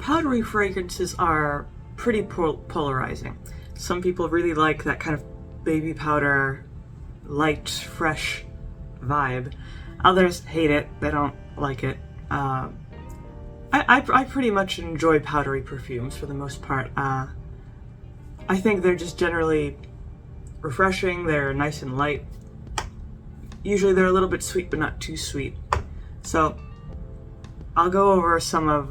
powdery fragrances are pretty polarizing. Some people really like that kind of baby powder, light, fresh vibe. Others hate it. They don't like it. I pretty much enjoy powdery perfumes for the most part. I think they're just generally refreshing. They're nice and light. Usually they're a little bit sweet, but not too sweet. So I'll go over some of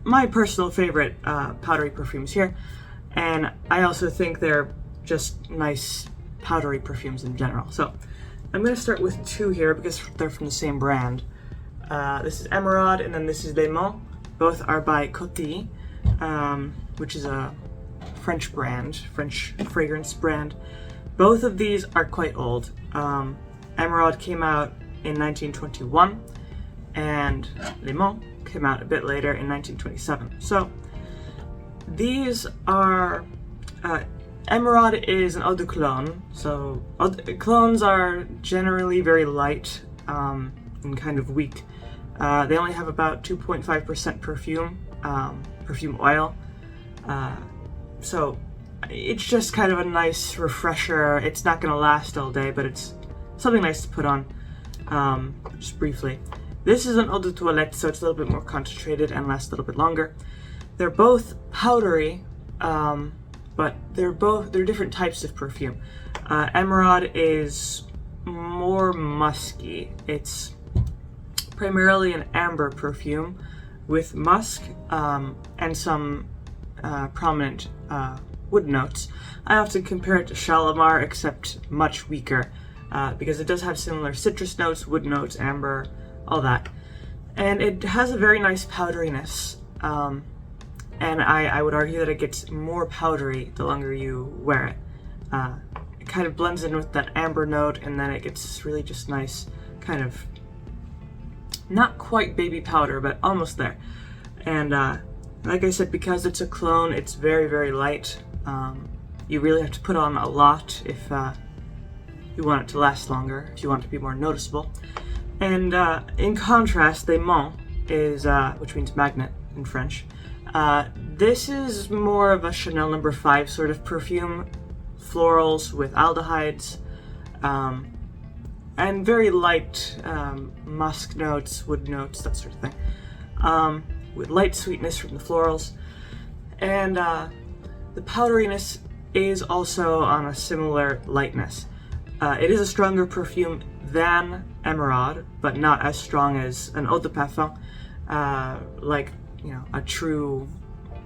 my personal favorite powdery perfumes here, and I also think they're just nice powdery perfumes in general. So I'm going to start with two here because they're from the same brand. This is Emeraude, and then this is Limon. Both are by Coty, which is a French brand, French fragrance brand. Both of these are quite old. Emeraude came out in 1921, and Limon came out a bit later in 1927. So these are, Emeraude is an eau de cologne. So colognes are generally very light and kind of weak. They only have about 2.5% perfume oil. So it's just kind of a nice refresher. It's not going to last all day, but it's something nice to put on, just briefly. This is an eau de toilette, so it's a little bit more concentrated and lasts a little bit longer. They're both powdery, but they're different types of perfume. Emeraude is more musky. It's primarily an amber perfume with musk and some prominent wood notes. I often compare it to Shalimar, except much weaker, because it does have similar citrus notes, wood notes, amber, all that. And it has a very nice powderiness, and I would argue that it gets more powdery the longer you wear it. It kind of blends in with that amber note, and then it gets really just nice, kind of, not quite baby powder, but almost there. And like I said, because it's a cologne, it's very, very light. You really have to put on a lot if you want it to last longer, if you want it to be more noticeable. And in contrast, Limon is, which means magnet in French. This is more of a Chanel No. 5 sort of perfume, florals with aldehydes, and very light musk notes, wood notes, that sort of thing, with light sweetness from the florals. And the powderiness is also on a similar lightness. It is a stronger perfume than Emeraude, but not as strong as an eau de parfum, like, you know, a true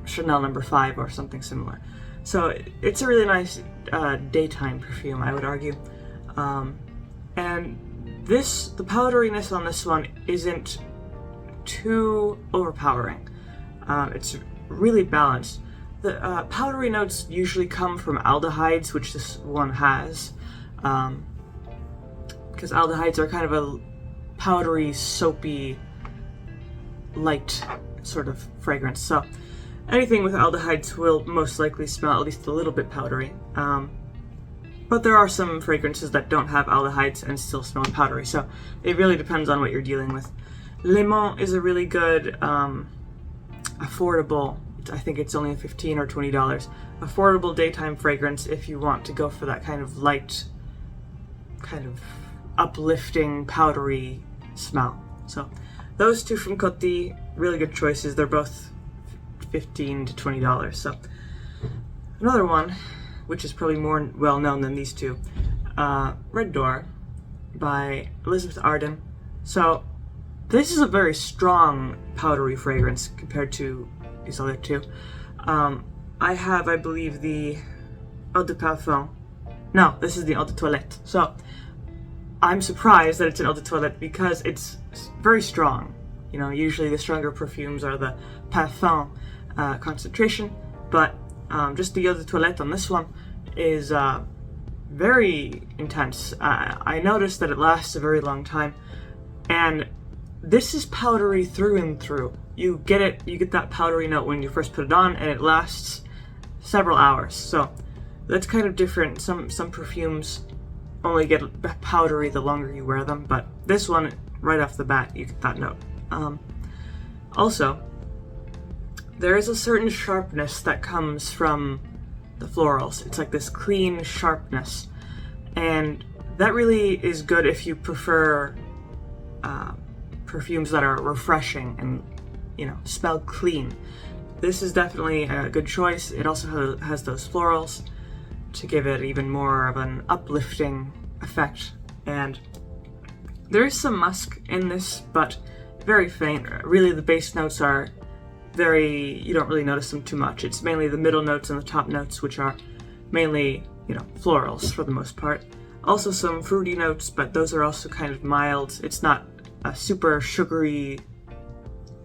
Chanel No. 5 or something similar. So it's a really nice daytime perfume, I would argue. And the powderiness on this one isn't too overpowering. It's really balanced. The powdery notes usually come from aldehydes, which this one has, because aldehydes are kind of a powdery, soapy, light sort of fragrance. So anything with aldehydes will most likely smell at least a little bit powdery. But there are some fragrances that don't have aldehydes and still smell powdery, so it really depends on what you're dealing with. Limon is a really good, affordable, I think it's only $15 or $20, affordable daytime fragrance if you want to go for that kind of light, kind of uplifting, powdery smell. So those two from Coty, really good choices. They're both $15 to $20. So another one, which is probably more well known than these two, Red Door by Elizabeth Arden. So this is a very strong powdery fragrance compared to these other two. I have, I believe, the eau de parfum. No, this is the eau de toilette. So I'm surprised that it's an eau de toilette because it's very strong. You know, usually the stronger perfumes are the parfum concentration, but just the eau de toilette on this one is very intense. I noticed that it lasts a very long time, and this is powdery through and through. You get that powdery note when you first put it on, and it lasts several hours. So that's kind of different. Some perfumes only get powdery the longer you wear them, but this one, right off the bat, you get that note. Also, there is a certain sharpness that comes from the florals. It's like this clean sharpness, and that really is good if you prefer perfumes that are refreshing and, you know, smell clean. This is definitely a good choice. It also has those florals to give it even more of an uplifting effect, and there is some musk in this, but very faint. Really, the base notes are you don't really notice them too much. It's mainly the middle notes and the top notes, which are mainly, you know, florals for the most part. Also some fruity notes, but those are also kind of mild. It's not a super sugary,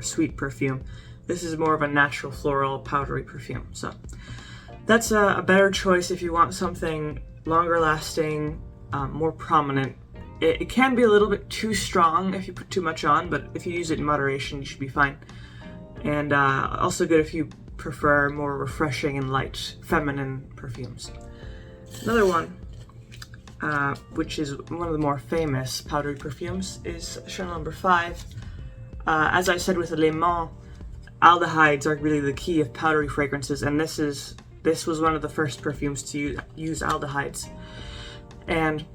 sweet perfume. This is more of a natural floral powdery perfume. So that's a better choice if you want something longer lasting, more prominent. It can be a little bit too strong if you put too much on, but if you use it in moderation, you should be fine. And also good if you prefer more refreshing and light, feminine perfumes. Another one, which is one of the more famous powdery perfumes, is Chanel number 5. As I said with the Limon, aldehydes are really the key of powdery fragrances, and this was one of the first perfumes to use aldehydes. And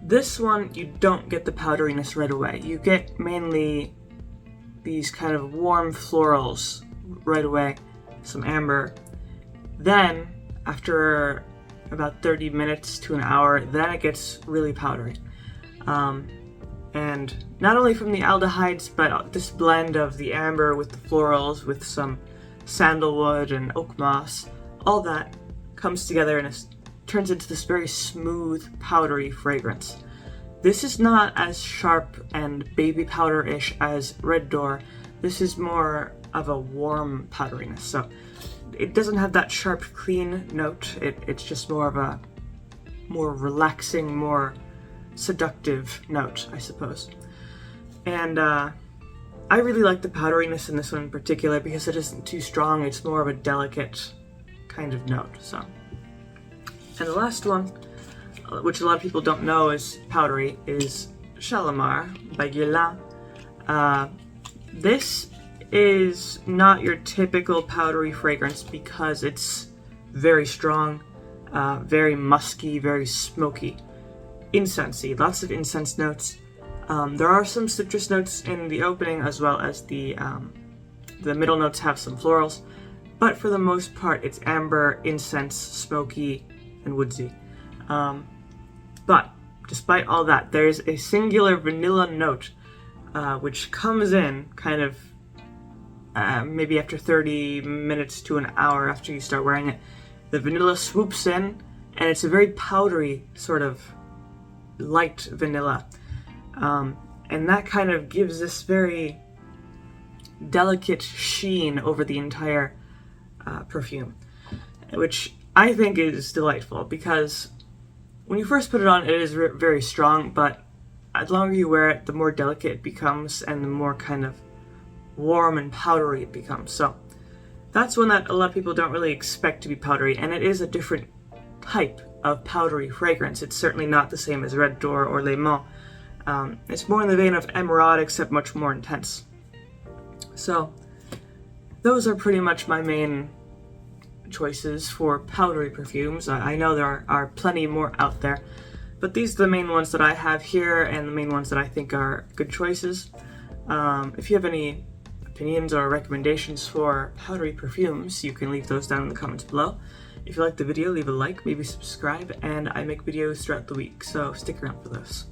this one, you don't get the powderiness right away. You get mainly these kind of warm florals right away, some amber. Then, after about 30 minutes to an hour, then it gets really powdery. And not only from the aldehydes, but this blend of the amber with the florals, with some sandalwood and oak moss, all that comes together and it turns into this very smooth, powdery fragrance. This is not as sharp and baby powder-ish as Red Door. This is more of a warm powderiness. So it doesn't have that sharp, clean note. It's just more of a more relaxing, more seductive note, I suppose. And I really like the powderiness in this one in particular because it isn't too strong. It's more of a delicate kind of note. So, and the last one, which a lot of people don't know is powdery, is Shalimar by Guerlain. This is not your typical powdery fragrance because it's very strong, very musky, very smoky, incensey, lots of incense notes. There are some citrus notes in the opening, as well as the middle notes have some florals, but for the most part it's amber, incense, smoky, and woodsy. But despite all that, there's a singular vanilla note which comes in kind of maybe after 30 minutes to an hour after you start wearing it. The vanilla swoops in, and it's a very powdery sort of light vanilla. And that kind of gives this very delicate sheen over the entire perfume, which I think is delightful because when you first put it on, it is very strong, but the longer you wear it, the more delicate it becomes and the more kind of warm and powdery it becomes. So that's one that a lot of people don't really expect to be powdery, and it is a different type of powdery fragrance. It's certainly not the same as Red Door or Limon. It's more in the vein of Emerald, except much more intense. So those are pretty much my main choices for powdery perfumes. I know there are plenty more out there, but these are the main ones that I have here and the main ones that I think are good choices. If you have any opinions or recommendations for powdery perfumes, you can leave those down in the comments below. If you liked the video, leave a like, maybe subscribe, and I make videos throughout the week, so stick around for those.